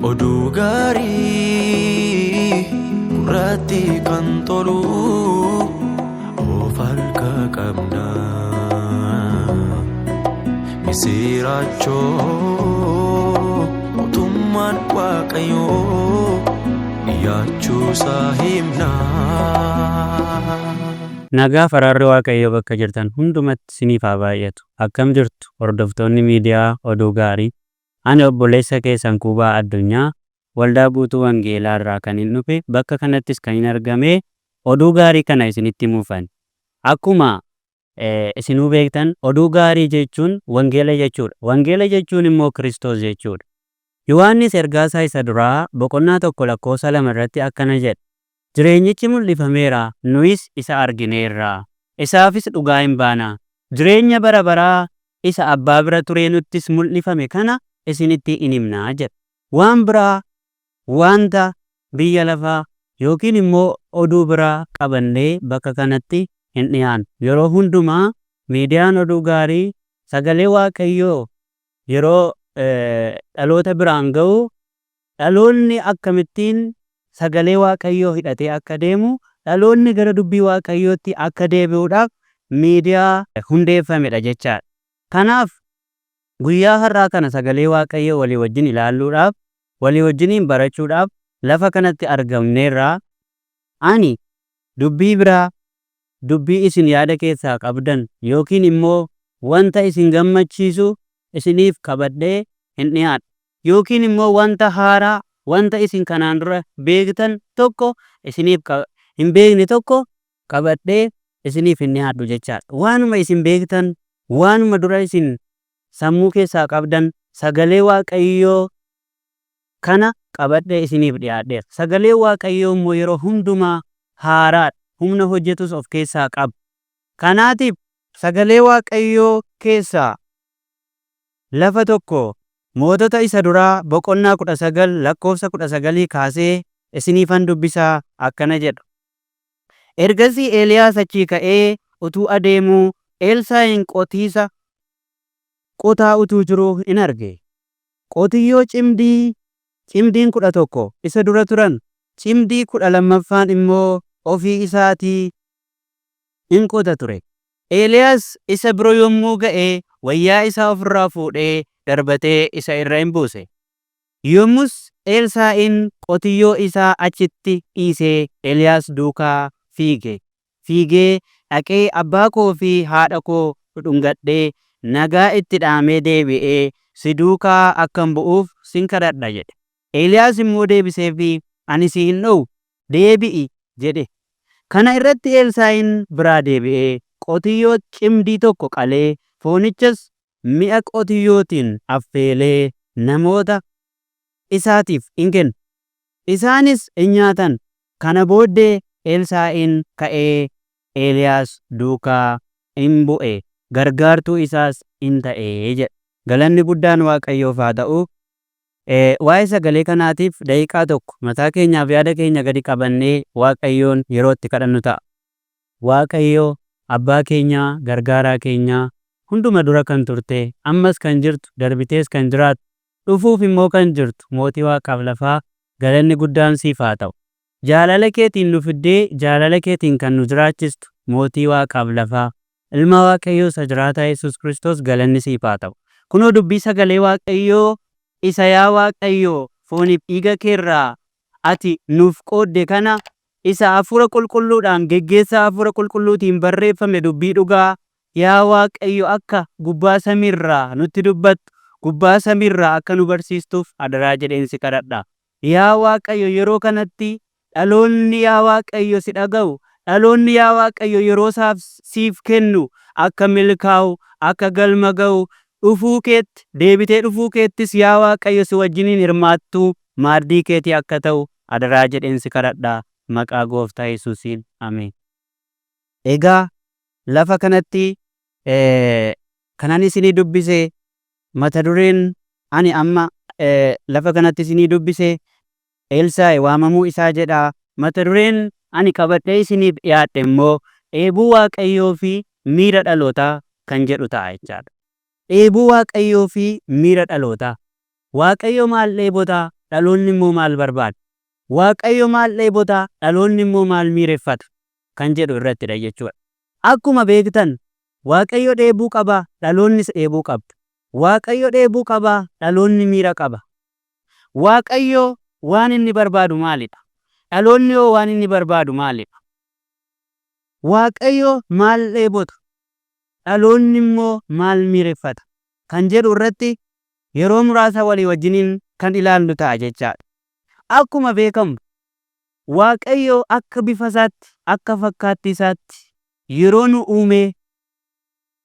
oduu gaarii gurratti kan tolu of harka qabna misiraachoo mootummaan Waaqayyoo dhiyaachuusaa himna. Nagaa faraarri Waaqayyoo bakka jirtan hundumatti isiniif haa baay'atu. Akkam jirtu hordoftoonni miidiyaa oduu gaarii. Ani obboleessa keessan Kuubaa Addunyaa waldaa buutuu wangeelaa irraa kan hin dhufe bakka kanattis kan hin argame oduu gaarii kana isinitti muufan. Akkuma isinuu beektan oduu gaarii jechuun wangeela jechuudha. Wangeela jechuun immoo Kiristoos jechuudha. Yohaannis ergaasaa isa duraa boqonnaa 1:2 irratti akkana jedha. Jireenyichi mul'ifameera, nuyis isa argineerra. Isaafis dhugaa hin baana. Jireenya bara baraa isa abbaa bira ture nuttis mul'ifame kana isinitti hin himnaa jedha. Waan biraa wanta biyya lafaa yookiin immoo oduu biraa qabannee bakka kanatti hin dhiyaannu. Yeroo hundumaa miidiyaan oduu gaarii sagalee Waaqayyoo yeroo dhaloota biraan ga'u dhaloonni akkamittiin sagalee Waaqayyoo hidhatee akka deemu dhaloonni gara dubbii Waaqayyootti akka deebi'uudhaaf miidiyaa hundeeffamedha jechaadha. Kanaaf guyyaa har'aa kana sagalee Waaqayyoo walii wajjin ilaaluudhaaf walii wajjiniin barachuudhaaf lafa kanatti argamneerraa ani dubbii biraa dubbii isin yaada keessaa qabdan yookiin immoo wanta isin gammachiisu isiniif qabadhee hin dhiyaadhu yookiin immoo wanta haaraa wanta isin kanaan dura beektan tokko isiniif hin beekne tokko qabadhee isiniif hin dhiyaadhu jechaadha. Waanuma isin beektan waanuma dura isin sammuu keessaa qabdan sagalee Waaqayyoo kana qabadhee isiniif dhiyaadheera. Sagalee Waaqayyoo immoo yeroo hundumaa haaraadha. Humna hojjetus of keessaa qaba. Kanaatiif sagalee Waaqayyoo keessaa lafa tokko mootota isa duraa boqonnaa 19 lakkoofsa 19 kaasee isiniifan dubbisaa akkana jedha. Ergasii Eeliyaas achii ka'ee utuu adeemuu Elsaa'iin qotiisa qotaa utuu jiruu in arge. Qotiyyoo cimdiin 11 isa dura turan, cimdii 12ffaan immoo ofii isaatii in qota ture. Eeliyaas isa biro yommuu ga'e wayyaa isaa ofirraa fuudhee darbatee isa irra in buuse. Yommus Elsaa'iin qotiyyoo isaa achitti dhiisee Eeliyaas duukaa fiigee dhaqee abbaa koo fi haadha koo dhungadhee nagaa itti dhaamee deebi'ee si duukaa akkan bu'uuf sin kadhadha jedhe. Eeliyaas immoo deebiseefi ani si hin dhowwu deebi'i jedhe. Kana irratti Elsaa'iin biraa deebi'ee qotiyyoo cimdii tokko qalee foonichas mi'a qotiyyootiin affeelee namoota isaatiif in kenne. Isaanis in nyaatan. Kana booddee Elsaa'iin ka'ee Eeliyaas duukaa in bu'e. Gargaartuu isaas in ta'ee jedha. Galanni guddaan Waaqayyoof haa ta'u. Waa'ee sagalee kanaatiif daqiiqaa tokko mataa keenyaaf yaada keenya gadi qabannee Waaqayyoon yeroo itti kadhannu ta'a. Waaqayyoo abbaa keenyaa gargaaraa keenyaa hunduma dura kan turte ammas kan jirtu darbitees kan jiraatu dhufuuf immoo kan jirtu mootii waaqaaf lafaa galanni guddaan siif haa ta'u. Jaalala keetiin nu fiddee jaalala keetiin kan nu jiraachistu mootii waaqaaf lafaa ilma Waaqayyoo isa jiraataa Yesuus Kiristoos galanni siif haa ta'u. Kunoo dubbii sagalee Waaqayyoo isa yaa Waaqayyoo fooniif dhiiga keerraa ati nuuf qoodde kana isa hafuura qulqulluudhaan geggeessaa hafuura qulqulluutiin barreeffame dubbii dhugaa yaa Waaqayyo akka gubbaa samiirraa nutti dubbattu gubbaa samiirraa akka nu barsiistuuf adaraa jedheen si kadhadha. Yaa Waaqayyo yeroo kanatti dhaloonni yaa Waaqayyo si dhaga'u dhaloonni yaa Waaqayyo yeroo siif kennu akka milkaa'u akka galma ga'u dhufuu keetti deebitee dhufuu keettis yaa Waaqayyo si wajjiniin hirmaattuu maaddii keetii akka ta'u adaraa jedheen si kadhadha maqaa gooftaa Yesuusiin ameen. Egaa lafa kanatti kanan isinii dubbise mata dureen ani amma lafa kanatti isinii dubbise Elsaa'i waamamuu isaa jedha. Mata dureen ani qabadhee isiniif dhiyaadhe immoo dheebuu Waaqayyoo fi miira dhalootaa kan jedhu ta'a jechaadha. Dheebuu Waaqayyoo fi miira dhalootaa. Waaqayyo maal dheebota? dhaloonni immoo maal barbaada? Waaqayyo maal dheebota? Dhaloonni immoo maal miireffata? Kan jedhu irrattidha jechuudha. Akkuma beektan Waaqayyo dheebuu qaba, dhaloonnis dheebuu qabdu. Waaqayyo dheebuu qaba, dhaloonni miira qaba. Waaqayyo waan inni barbaadu maalidha? Dhaloonni hoo waan inni barbaadu maalidha? Waaqayyo maal dheebota? Dhaloonni immoo maal miireffata? Kan jedhu irratti yeroo muraasa walii wajjiniin kan ilaallu ta'a jechaadha. Akkuma beekamu Waaqayyo akka bifa isaatti, akka fakkaattii isaatti yeroo nu uume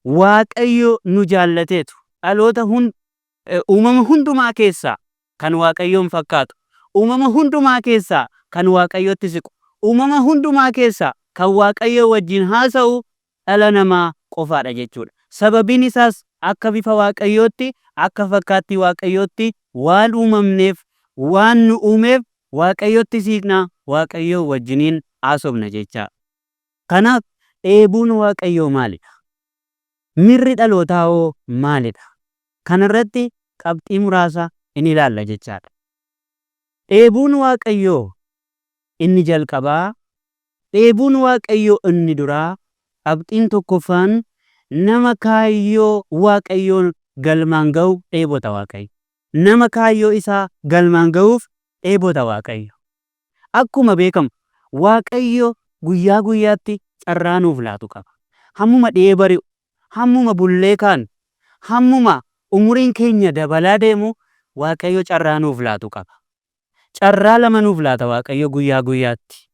Waaqayyo nu jaallateetu dhaloota uumama hundumaa keessaa kan Waaqayyoon fakkaatu, uumama hundumaa keessaa kan Waaqayyotti siqu, uumama hundumaa keessaa kan Waaqayyo wajjin haasa'u dhala namaa qofaadha jechuudha. Sababiin isaas akka bifa Waaqayyootti, akka fakkaattii Waaqayyootti waan uumamneef, waan nu uumeef Waaqayyotti siqnaa, Waaqayyo wajjiniin haasofna jecha. Kanaaf dheebuun Waaqayyoo maalidha? Miirri dhalootaa hoo maalidha? Kanarratti qabxii muraasa in ilaalla jechaadha. Dheebuun Waaqayyoo inni jalqabaa, dheebuun Waaqayyoo inni duraa, qabxiin tokkoffaan nama kaayyoo Waaqayyoon galmaan ga'u dheebota Waaqayyo. Nama kaayyoo isaa galmaan ga'uuf dheebota Waaqayyo. Akkuma beekamu Waaqayyo guyyaa guyyaatti carraa nuuf laatu qaba. Hammuma dheebari'u, hammuma bullee kaan, hammuma umuriin keenya dabalaa deemu Waaqayyo carraa nuuf laatu qaba. Carraa lama nuuf laata Waaqayyo guyyaa guyyaatti.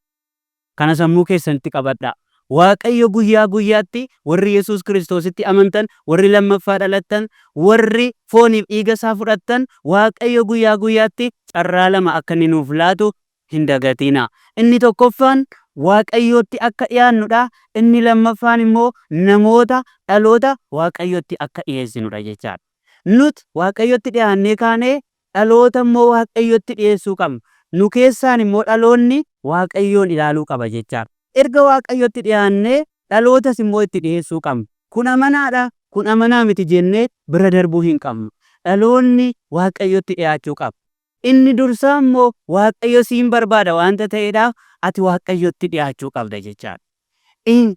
Kana sammuu keessatti qabadhaa. Waaqayyo guyyaa guyyaatti warri Yesuus Kiristoositti amantan, warri lammaffaa dhalattan, warri fooniif dhiiga isaa fudhattan, Waaqayyo guyyaa guyyaatti carraa lama akka inni nuuf laatu hin dagatinaa. Inni tokkoffaan Waaqayyootti akka dhiyaannudha. Inni lammaffaan immoo namoota dhaloota Waaqayyootti akka dhiyeessinudha jechaadha. Nuti Waaqayyootti dhiyaannee kaanee dhaloota immoo Waaqayyootti dhiyeessuu qabna. Nu keessaan immoo dhaloonni Waaqayyoon ilaaluu qaba jechaadha. Erga Waaqayyootti dhiyaannee dhalootas immoo itti dhiyeessuu qabna. Kun amanaadha, kun amanaa miti jennee bira darbuu hin qabnu. Dhaloonni Waaqayyootti dhiyaachuu qaba. Inni dursaa immoo Waaqayyo siin barbaada waanta ta'eedhaaf ati Waaqayyootti dhiyaachuu qabda jechaadha.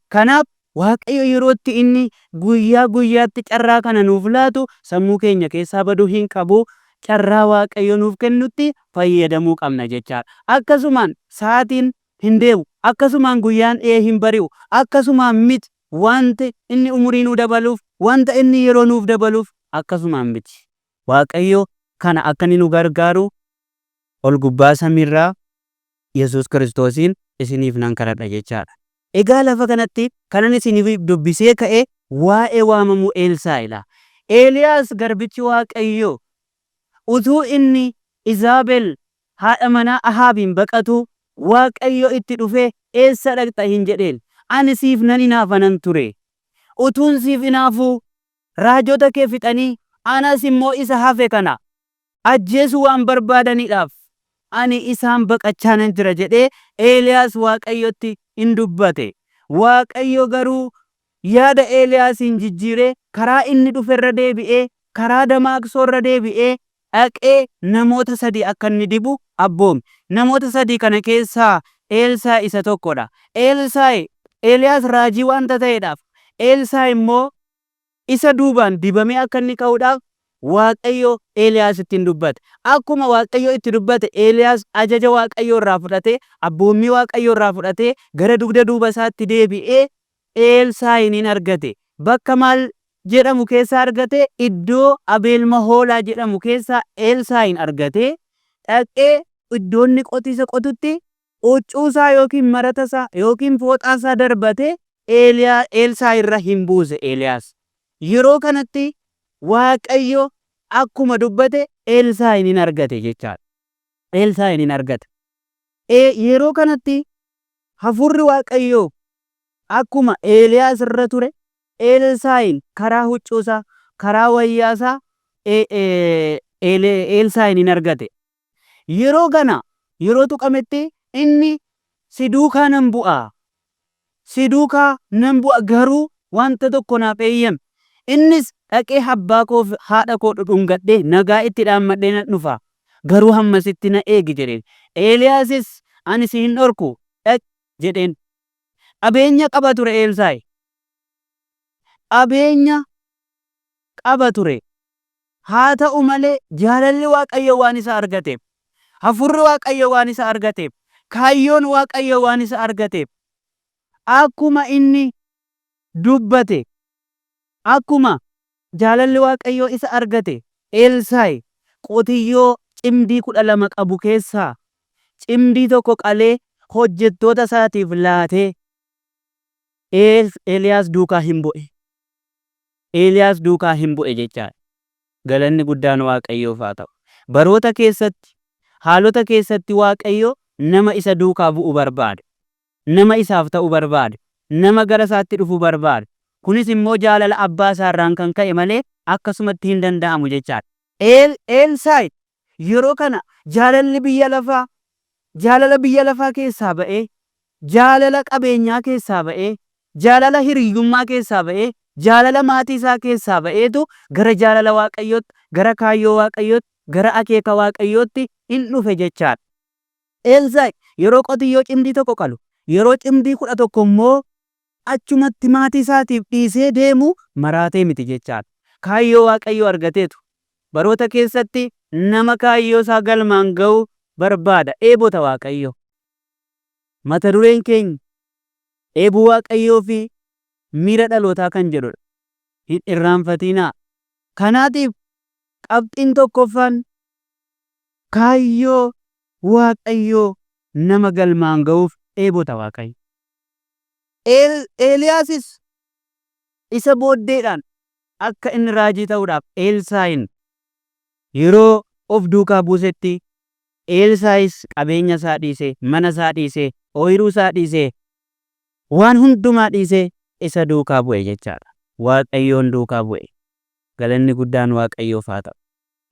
Kanaaf Waaqayyo yerootti inni guyyaa guyyaatti carraa kana nuuf laatu sammuu keenya keessaa baduu hin qabu. Carraa Waaqayyo nuuf kennutti fayyadamuu qabna jechaadha. Akkasumaan sa'aatiin hin deemu, akkasumaan guyyaan hin bari'u, akkasumaan miti wanti inni umurii nu dabaluuf, wanta inni yeroo nuuf dabaluuf akkasumaan miti. Waaqayyo kana akka inni nu gargaaru ol gubbaa samiirraa Yesuus Kiristoosiin isiniif nan kadhadha jechaadha. Egaa lafa kanatti kanan isiniif dubbisee ka'e waa'ee waamamuu Eelsaa'idha. Eeliyaas garbichi Waaqayyoo utuu inni Izaabel haadha manaa Ahaabiin baqatu Waaqayyo itti dhufee eessa dhaqxa hin jedheen. Ani siif nan hinaafanan ture. Utuun siif hinaafuu raajota kee fixanii anas immoo isa hafe kana ajjeesuu waan barbaadaniidhaaf ani isaan baqachaanan jira jedhee Eeliyaas Waaqayyotti in dubbate. Waaqayyo garuu yaada Eeliyaasiin jijjiiree karaa inni dhuferra deebi'ee, karaa Damaaqsoorra deebi'ee dhaqee namoota sadii akka inni dibu abboome. Namoota sadii kana keessaa Eelsaay isa tokkodha. Eeliyaas raajii waanta ta'eedhaaf, Eelsaay immoo isa duubaan dibamee akka inni ka'uudhaaf Waaqayyo Eeliyaasitti hin dubbate. Akkuma Waaqayyo itti dubbate Eeliyaas ajaja Waaqayyo irraa fudhatee, abboommii Waaqayyo irraa fudhatee gara dugda duuba isaatti deebi'ee Eelsaayin hin argate. Bakka Maal jedhamu keessa argate, iddoo Abeel Mahoolaa jedhamu keessa Eelsaayin argate. Dhaqee iddoonni qotiisa qotutti huccuusaa yookiin maratasaa yookiin fooxaasaa darbate Eelsaay irra hin buuse Eeliyaas. Yeroo kanatti Waaqayyo akkuma dubbate Eelsaayin hin argate jechaadha. Eelsaayin hin argate. Yeroo kanatti hafuurri Waaqayyoo akkuma Eeliyaas irra ture Elsaayin karaa huccuusaa, karaa wayyaasaa Elsaayin hin argate. Yeroo kana yeroo tuqametti inni si duukaa nan bu'a. Si duukaa nan bu'a garuu wanta tokko naaf eeyyami. Innis dhaqee abbaa koo fi haadha koo dhudhungadhee nagaa itti dhaammadhee nan dhufa. garuu hammasitti na eegi jedheen. Eeliyaasis ani si hin dhorku dhaq jedheen. Qabeenya qaba ture Elsaa'i. Qabeenya qaba ture. Haa ta'u malee jaalalli Waaqayyo waan isa argateef, hafuurri Waaqayyo waan isa argateef, kaayyoon Waaqayyo waan isa argateef, akkuma inni dubbate, akkuma jaalalli Waaqayyo isa argate, Elsaa'i qotiyyoo cimdii 12 qabu keessaa cimdii tokko qalee hojjettoota isaatiif laatee Eeliyaas duukaa hin bu'e. Eeliyaas duukaa hin bu'e jechaadha. Galanni guddaan Waaqayyoof haa ta'u. Baroota keessatti, haalota keessatti Waaqayyo nama isa duukaa bu'u barbaade. Nama isaaf ta'u barbaade. Nama gara isaatti dhufu barbaade. Kunis immoo jaalala abbaa isaarraan kan ka'e malee akkasumatti hin danda'amu jechaadha. Elsaa'i yeroo kana jaalalli biyya lafaa, jaalala biyya lafaa keessaa ba'ee, jaalala qabeenyaa keessaa ba'ee, jaalala hiriyyummaa keessaa ba'ee, jaalala maatii isaa keessaa ba'eetu gara jaalala Waaqayyootti, gara kaayyoo Waaqayyootti, gara akeeka Waaqayyootti hin dhufe jechaadha. Elsaa'i yeroo qotiyyoo cimdii tokko qalu, yeroo cimdii 11 immoo achumatti maatii isaatiif dhiisee deemu maraatee miti jechaadha. Kaayyoo Waaqayyoo argateetu baroota keessatti nama kaayyoo isaa galmaan ga'u barbaada. Eebota Waaqayyoo. Mata dureen keenya eebuu Waaqayyoo fi miira dhalootaa kan jedhudha. Hin irraanfatinaa. Kanaatiif qabxiin tokkoffaan kaayyoo Waaqayyoo nama galmaan ga'uuf eebota Waaqayyo. Eeliyaasis isa booddeedhaan akka inni raajii ta'uudhaaf Elsaa'iin yeroo of duukaa buusetti Elsaa'is qabeenya isaa dhiisee, mana isaa dhiisee, ooyiruu isaa dhiisee, waan hundumaa dhiisee isa duukaa bu'e jechaadha. Waaqayyoon duukaa bu'e. Galanni guddaan Waaqayyoof haa ta'u.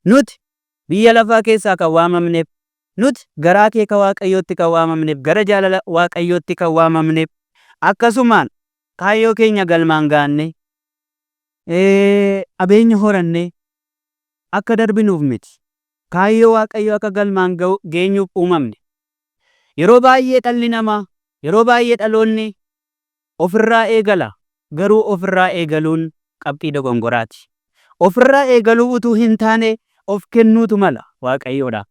Nuti biyya lafaa keessaa kan waamamneef, nuti gara akeeka Waaqayyootti kan waamamneef, gara jaalala Waaqayyootti kan waamamneef, akkasumaan kaayyoo keenya galmaan gaanne, qabeenya horannee akka darbinuuf miti. Kaayyoo Waaqayyoo akka galmaan geenyuuf uumamne. Yeroo baay'ee dhalli namaa, yeroo baay'ee dhaloonni ofirraa eegala. Garuu ofirraa eegaluun qabxii dogongoraati. Ofirraa eegaluu utuu hin taane of kennuutu mala Waaqayyoodhaaf.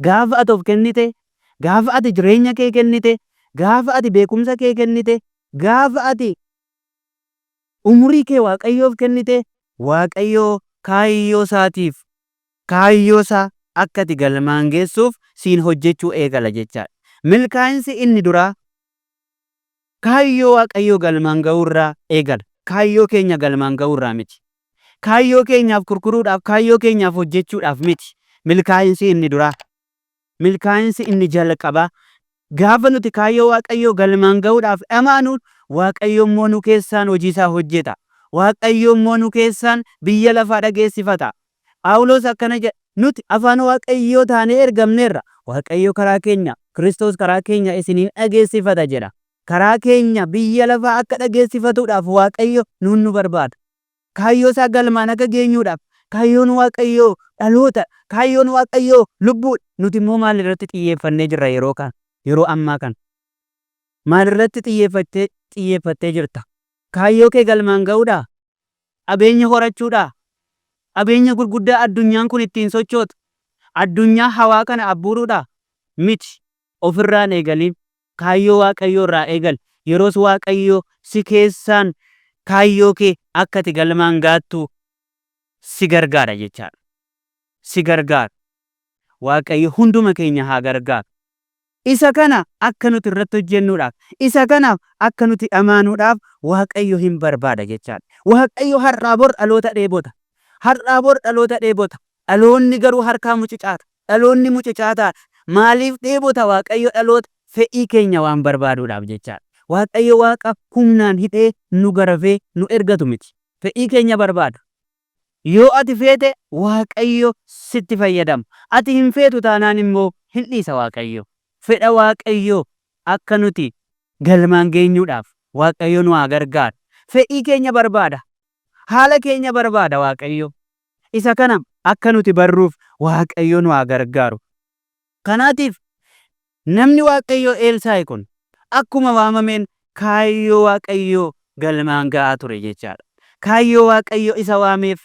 Gaafa ati of kennite, gaafa ati jireenya kee kennite, gaafa ati beekumsa kee kennite, gaafa ati umurii kee Waaqayyoof kennite, Waaqayyoo kaayyoo isaatiif, kaayyoo isaa akka ati galmaan geessuuf siin hojjechuu eegala jechaadha. Milkaa'insi inni duraa kaayyoo Waaqayyoo galmaan ga'uurraa eegala. Kaayyoo keenya galmaan ga'uurraa miti. Kaayyoo keenyaaf kurkuruudhaaf, kaayyoo keenyaaf hojjechuudhaaf miti. Milkaa'insi inni duraa, milkaa'insi inni jalqabaa. Gaafa nuti kaayyoo Waaqayyoo galmaan ga'uudhaaf dhamaanuun, Waaqayyo immoo nu keessaan hojii isaa hojjeta. Waaqayyo immoo nu keessaan biyya lafaa dhageessifata. Phaawulos akkana jedha, nuti afaan Waaqayyoo taanee ergamneerra. Waaqayyo karaa keenya, Kiristoos karaa keenya isiniin dhageessifata jedha. Karaa keenya biyya lafaa akka dhageessifatuudhaaf Waaqayyo nuun nu barbaada. Kaayyoo isaa galmaan akka geenyuudhaaf, kaayyoon Waaqayyoo dhaloota, kaayyoon Waaqayyoo lubbuudha. Nuti immoo maal irratti xiyyeeffannee jirra yeroo ammaa kana? Maal irratti xiyyeeffattee jirta? Kaayyoo kee galmaan ga'uudhaa? Qabeenya horachuudhaa? Qabeenya gurguddaa addunyaan kun ittiin sochootu? Addunyaa hawaa kana abbuuruudhaa? Miti. Ofirraan eegaliin kaayyoo Waaqayyoo irraa eegal. Yeroos Waaqayyoo si keessaan kaayyoo kee akka ati galmaan gaattu si gargaara jechaadha. Si gargaara. Waaqayyo hunduma keenya haa gargaaru. Isa kana akka nuti irratti hojjennuudhaaf, isa kanaaf akka nuti amaanuudhaaf Waaqayyo hin barbaada jechaadha. Waaqayyo har'aa bor dhaloota dheebota. Har'aa bor dhaloota dheebota. Dhaloonni garuu harkaa mucucaata. Dhaloonni mucucaataadha. Maaliif dheebota Waaqayyo dhaloota? Fedhii keenya waan barbaaduudhaaf jechaadha. Waaqayyo Waaqa humnaan hidhee nu garafee nu ergatu miti. Fedhii keenya barbaada. Yoo ati feete Waaqayyo sitti fayyadama. Ati hin feetu taanaan immoo hin dhiisa Waaqayyo. Fedha Waaqayyo akka nuti galmaan geenyuudhaaf Waaqayyo nu haa gargaaru. Fedhii keenya barbaada. Haala keenya barbaada Waaqayyo. Isa kana akka nuti barruuf Waaqayyo nu haa gargaaru. Kanaatiif namni Waaqayyo Elsaa'i kun akkuma waamameen kaayyoo Waaqayyo galmaan ga'aa ture jechaadha. Kaayyoo Waaqayyo isa waameef,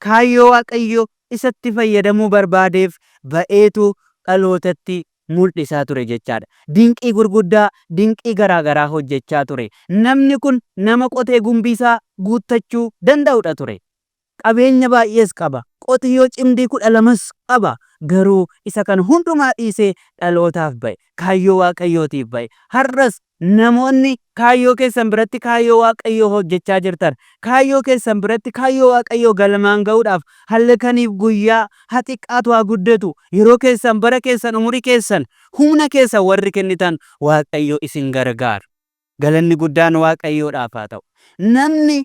kaayyoo Waaqayyo isatti fayyadamuu barbaadeef ba'eetu dhalootatti mul'isaa ture jechaadha. Dinqii gurguddaa, dinqii garaagaraa hojjechaa ture. Namni kun nama qotee gumbiisaa guuttachuu danda'udha ture. Qabeenya baay'ees qaba. Qotiyyoo cimdii 12 qaba. Garuu isa kan hundumaa dhiisee dhalootaaf ba'e. Kaayyoo Waaqayyootiif ba'e. Har'as namoonni kaayyoo keessan biratti kaayyoo Waaqayyoo hojjechaa jirtan, kaayyoo keessan biratti kaayyoo Waaqayyoo galmaan ga'uudhaaf halkaniif guyyaa haa xiqqaatu haa guddatu, yeroo keessan, bara keessan, umurii keessan, humna keessan warri kennitan Waaqayyo isin gargaaru. Galanni guddaan Waaqayyoodhaaf haa ta'u. Namni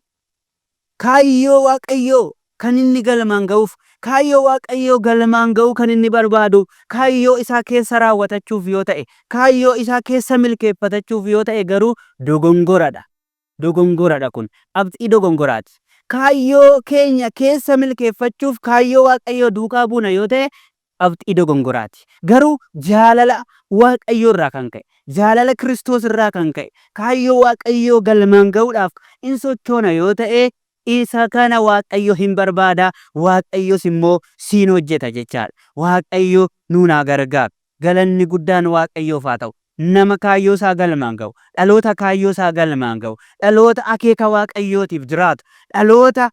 kaayyoo Waaqayyoo kan inni galmaan ga'uuf, kaayyoo Waaqayyoo galmaan ga'uu kan inni barbaadu, kaayyoo isaa keessa raawwatachuuf yoo ta'e, kaayyoo isaa keessa milkeeffatachuuf yoo ta'e garuu dogongoradha. Dogongoradha kun abxii dogongoraati. Kaayyoo keenya keessa milkeeffachuuf kaayyoo Waaqayyoo duukaa buuna yoo ta'e abxii dogongoraati. Garuu jaalala Waaqayyoo irraa kan ka'e, jaalala Kiristoos irraa kan ka'e, kaayyoo Waaqayyoo galmaan ga'uudhaaf in sochoona yoo ta'e isa kana Waaqayyo hin barbaada, Waaqayyos immoo siin hojjeta jechaadha. Waaqayyo nuun haa gargaaru. Galanni guddaan Waaqayyoof haa ta'u. Nama kaayyoo isaa galmaan ga'u, dhaloota kaayyoo isaa galmaan ga'u, dhaloota akeeka Waaqayyootiif jiraatu, dhaloota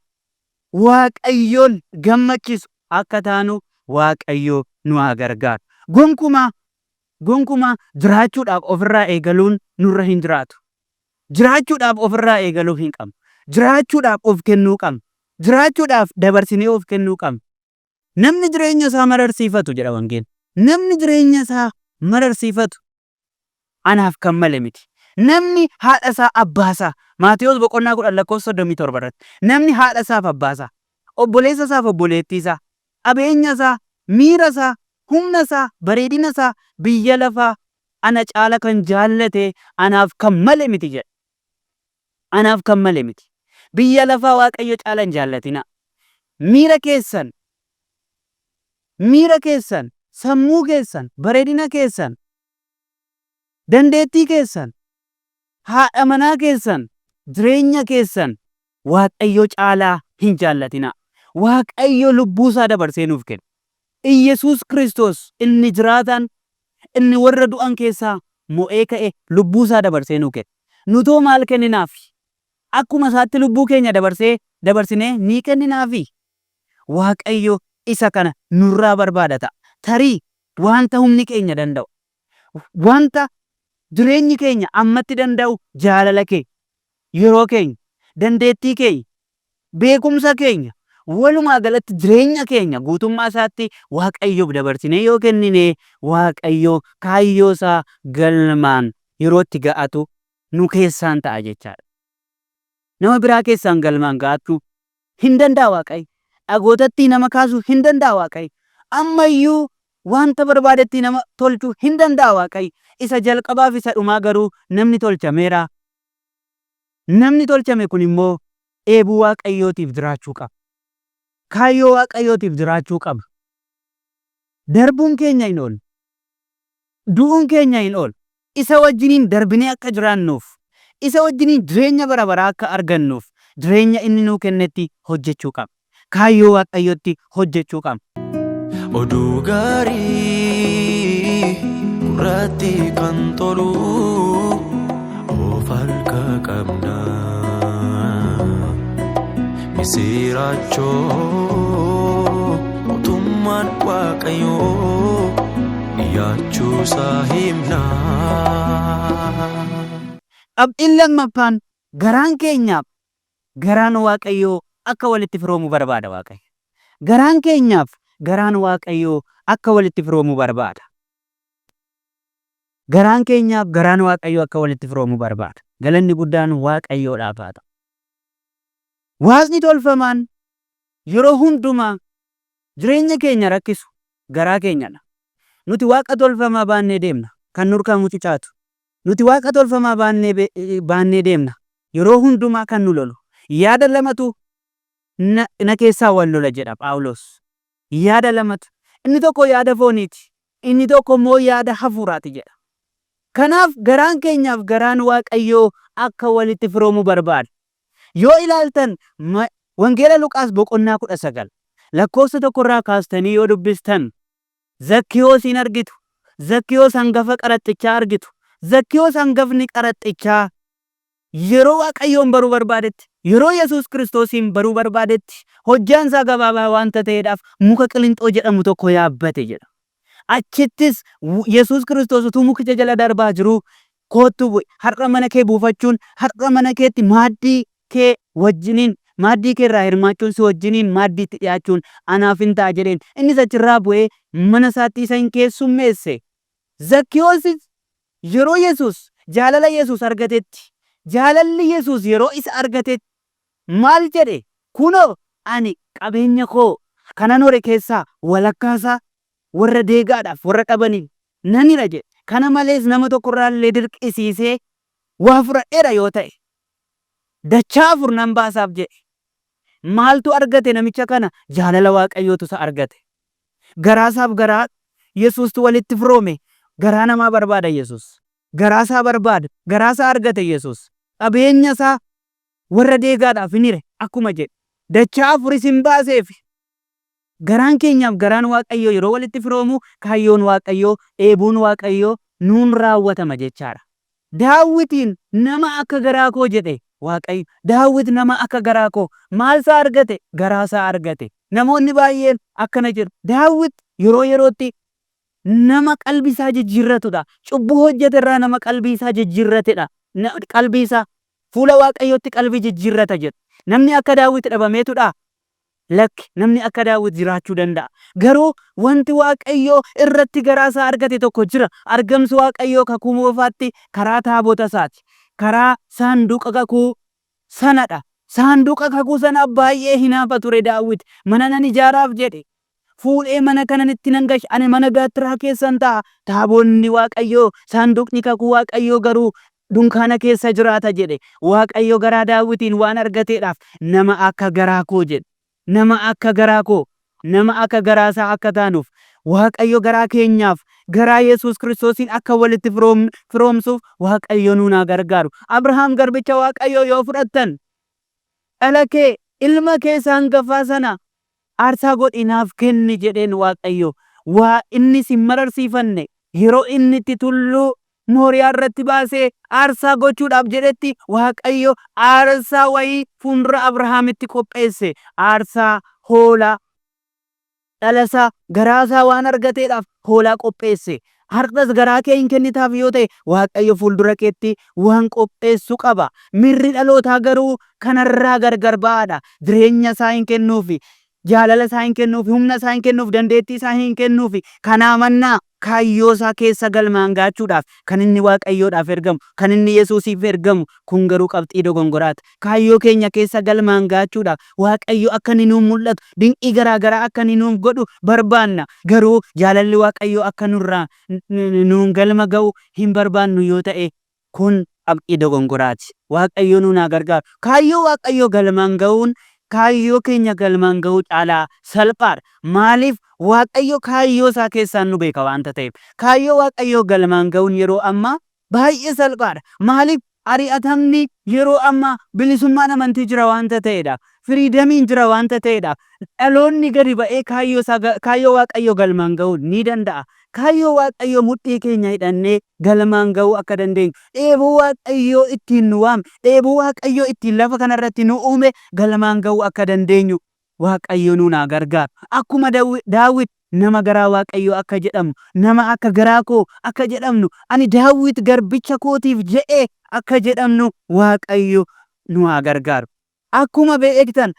Waaqayyoon gammachiisu akka taanu Waaqayyo nu haa gargaaru. Gonkumaa jiraachuudhaaf ofirraa eegaluun nurra hin jiraatu. Jiraachuudhaaf ofirraa eegaluu hin qabnu. Jiraachuudhaaf of kennuu qabna. Jiraachuudhaaf dabarsinee of kennuu qabna. Namni jireenya isaa mararsiifatu jedha wangeelli. Namni jireenya isaa mararsiifatu anaaf kan male miti. Namni haadha isaa abbaa isaa, Maatewos boqonnaa 10:37 irratti, namni haadha isaaf abbaa isaa, obboleessa isaaf obboleettii isaa, qabeenya isaa, miira isaa, humna isaa, bareedina isaa, biyya lafaa ana caala kan jaallate anaaf kan male miti jedha. Anaaf kan male miti. Biyya lafaa Waaqayyo caala hin jaallatina. Miira keessan, sammuu keessan, bareedina keessan, dandeettii keessan, haadha manaa keessan, jireenya keessan Waaqayyo caalaa hin jaallatina. Waaqayyo lubbuu isaa dabarsee nuuf kenna. Iyesuus Kiristoos inni jiraataan, inni warra du'an keessaa mo'ee ka'e lubbuu isaa dabarsee nuuf kenna. Nutoo maal kenninaaf? Akkuma isaatti lubbuu keenya dabarsinee ni kenninaafi. Waaqayyo isa kana nurraa barbaada ta'a. Tarii wanta humni keenya danda'u, wanta jireenyi keenya ammatti danda'u jaalala keenya, yeroo keenya, dandeettii keenya, beekumsa keenya, walumaa galatti jireenya keenya guutummaa isaatti Waaqayyoof dabarsinee yoo kennine Waaqayyo kaayyoo isaa galmaan yerootti ga'atu nu keessaan ta'a jechaadha. Nama biraa keessaan galmaan ga'achuu hin danda'a Waaqayyo. Dhagootatti nama kaasuu hin danda'a Waaqayyo. Ammayyuu wanta barbaadetti nama tolchuu hin danda'a Waaqayyo. Isa jalqabaaf isa dhumaa garuu namni tolchameera. Namni tolchame kun immoo eebuu Waaqayyootiif jiraachuu qaba. Kaayyoo Waaqayyootiif jiraachuu qaba. Darbuun keenya hin oolu. Du'uun keenya hin oolu. Isa wajjiniin darbinee akka jiraannuuf, isa wajjiniin jireenya bara baraa akka argannuuf, jireenya inni nuu kennetti hojjechuu qaba. Kaayyoo Waaqayyootti hojjechuu qaba. Oduu gaarii gurratti kan tolu of harka qabna. Misiraachoo mootummaan Waaqayyoo dhiyaachuu isaa himna. Qabxiin lammaffaan garaan keenyaaf garaan Waaqayyoo akka walitti firoomu barbaada Waaqayyo. Garaan keenyaaf garaan Waaqayyoo akka walitti firoomu barbaada. Garaan keenyaaf garaan Waaqayyoo akka walitti firoomu barbaada. Galanni guddaan Waaqayyoodhaaf haa ta'u. Waaqni tolfamaan yeroo hundumaa jireenya keenya rakkisu garaa keenyadha. Nuti Waaqa tolfamaa baannee deemna kan nurkaa mucicaatu. Nuti Waaqa tolfamaa baannee deemna yeroo hundumaa kan nu lolu. Yaada lamatu na keessaa wal lola jedha Phaawulos. Yaada lamatu. Inni tokko yaada fooniiti. Inni tokko immoo yaada hafuuraati jedha. Kanaaf garaan keenyaaf garaan Waaqayyoo akka walitti firoomu barbaada. Yoo ilaaltan wangeela Luqaas boqonnaa 19 lakkoofsa 1 kaastanii yoo dubbistan Zakkiyoosiin argitu. Zakkiyoos hangafa qaraxxichaa argitu. Zakkiyoos hangafni qaraxxichaa yeroo Waaqayyoon baruu barbaadetti, yeroo Yesuus Kiristoosiin baruu barbaadetti hojjaan isaa gabaabaa waanta ta'eedhaaf muka qilinxoo jedhamu tokko yaabbate jedha. Achittis Yesuus Kiristoos utuu mukicha jala darbaa jiru kootu bu'e. Har'a mana kee buufachuun, har'a mana keetti maaddii kee wajjiniin, maaddii kee irraa hirmaachuun si wajjiniin maaddiitti dhiyaachuun anaaf hin ta'a jedheen. Innis achirraa bu'ee mana isaatti isa hin keessummeesse. Zakkiyoosis yeroo Yesuus jaalala Yesuus argatetti, jaalalli Yesuus yeroo isa argatetti maal jedhe? Kunoo ani qabeenya koo kanan hore keessaa walakkaasaa warra deegaadhaaf warra qabaniif nan hira jedhe. Kana malees nama tokkorraa illee dirqisiisee waa fudhadheera yoo ta'e dachaa 4 nan baasaaf jedhe. Maaltu argate namicha kana? Jaalala Waaqayyootu isa argate. Garaasaaf garaa Yesuustu walitti firoome. Garaa namaa barbaada Yesuus. Garaasaa barbaada. Garaasaa argate Yesuus. Qabeenya isaa warra deegaadhaaf hin hire akkuma jedhe. Dachaa 4 isin baaseef. Garaan keenyaaf garaan Waaqayyoo yeroo walitti firoomu kaayyoon Waaqayyoo, eebuun Waaqayyoo nuun raawwatama jechaadha. Daawitiin nama akka garaa koo jedhe Waaqayyo. Daawit nama akka garaa koo maalsaa argate? Garaasaa argate. Namoonni baay'een akkana jedhu. Daawit yeroo yerootti nama qalbii isaa jijjiirratudha. Cubbuu hojjeterraa nama qalbii isaa jijjiirratedha. Qalbii isaa fuula Waaqayyootti qalbii jijjiirrata jedhu. Namni akka Daawit dhabameetudha. Lakki namni akka Daawit jiraachuu danda'a. Garuu wanti Waaqayyoo irratti garaasaa argate tokko jira. Argamsi Waaqayyoo kakuu moofaatti karaa taabota isaati. Karaa saanduqa kakuu sanadha. Saanduqa kakuu sana baay'ee hinaafa ture Daawit. Mana nan ijaaraaf jedhe. Fuudhee mana kanan itti nan gash, ani mana gaattiraa keessan ta'a. Taabonni Waaqayyoo, saanduqni kakuu Waaqayyoo garuu dunkaana keessa jiraata jedhe. Waaqayyo garaa Daawitiin waan argateedhaaf nama akka garaa koo jedhe. Nama akka garaa koo, nama akka garaasaa akka taanuuf Waaqayyo garaa keenyaaf garaa Yesuus Kiristoosiin akka walitti firoomsuuf Waaqayyo nuunaa gargaaru. Abrahaam garbicha Waaqayyoo yoo fudhattan dhala kee ilma kee hangafaa sana aarsaa godhinaaf kenni jedheen Waaqayyo. Waa inni sin mararsiifanne yeroo inni itti tulluu Mooriyaa irratti baasee aarsaa gochuudhaaf jedhetti Waaqayyo aarsaa wayii fuuldura Abrahaamitti qopheesse. Aarsaa hoolaa dhalasaa garaasaa waan argateedhaaf hoolaa qopheesse. Har'as garaa kee hin kennitaaf yoo ta'e Waaqayyo fuuldura keetti waan qopheessu qaba. Miirri dhalootaa garuu kanarraa gargar ba'aadha. Jireenya isaa hin kennuufi, jaalala isaa hin kennuufi, humna isaa hin kennuufi, dandeettii isaa hin kennuufi. Kanaa mannaa kaayyoo isaa keessa galmaan gaachuudhaaf kan inni Waaqayyoodhaaf ergamu, kan inni Yesuusiif ergamu kun garuu qabxii dogongoraati. Kaayyoo keenya keessa galmaan gaachuudhaaf Waaqayyo akka inni nuuf mul'atu, dinqii garaagaraa akka inni nuuf godhu barbaanna. Garuu jaalalli Waaqayyo akka nurraa nuun galma ga'u hin barbaannu yoo ta'e kun qabxii dogongoraati. Waaqayyo nuunaa gargaaru. Kaayyoo Waaqayyo galmaan ga'uun kaayyoo keenya galmaan ga'uu caalaa salphaadha. Maaliif? Waaqayyo kaayyoo isaa keessaan nu beeka waanta ta'eef. Kaayyoo Waaqayyo galmaan ga'uun yeroo ammaa baay'ee salphaadha. Maaliif? Ari'atamni yeroo ammaa bilisummaan amantii jira waanta ta'edha. Firiidamiin jira waanta ta'edha. Dhaloonni gadi ba'ee kaayyoo Waaqayyo galmaan ga'uu ni danda'a. Kaayyoo Waaqayyo mudhii keenya hidhannee galmaan ga'uu akka dandeenyu, dheebuu Waaqayyo ittiin nu waame, dheebuu Waaqayyo ittiin lafa kanarratti nu uume galmaan ga'uu akka dandeenyu Waaqayyo nuunaa gargaaru. Akkuma Daawit nama garaa Waaqayyo akka jedhamu, nama akka garaa koo akka jedhamnu, ani Daawit garbicha kootiif jedhee akka jedhamnu Waaqayyo nuunaa gargaaru. Akkuma beektan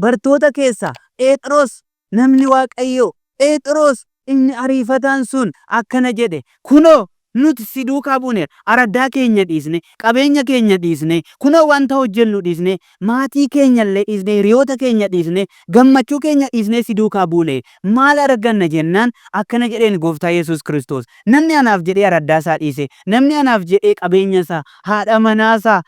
bartoota keessaa Phexros namni Waaqayyo, Phexros inni ariifataan sun akkana jedhe, kunoo nuti si duukaa buune, araddaa keenya dhiisne, qabeenya keenya dhiisne, kunoo wanta hojjennu dhiisne, maatii keenya illee dhiisne, hiriyoota keenya dhiisne, gammachuu keenya dhiisne si duukaa buune. Maal arganna jennaan akkana jedheen Gooftaa Yesuus Kiristoos. Namni anaaf jedhee araddaa isaa dhiise, namni anaaf jedhee qabeenya isaa, haadha manaa isaa,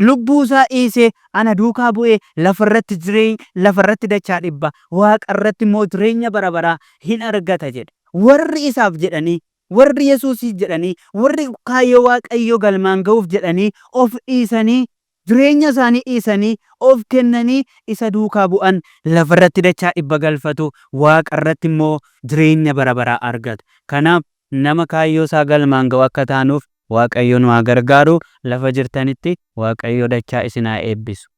lubbuusaa dhiisee ana duukaa bu'ee lafarratti dachaa dhibba waaqarratti immoo jireenya bara baraa hin argata jedhe. Warri isaaf jedhanii, warri Yesuusiif jedhanii, warri kaayyoo Waaqayyoo galmaan ga'uuf jedhanii of dhiisanii, jireenya isaanii dhiisanii of kennanii isa duukaa bu'an lafarratti dachaa dhibba galfatu, waaqarratti immoo jireenya bara baraa argatu. Kanaaf nama kaayyoo isaa galmaan ga'u akka taanuuf Waaqayyo nu haa gargaaru. Lafa jirtanitti Waaqayyo dachaa isin haa eebbisu.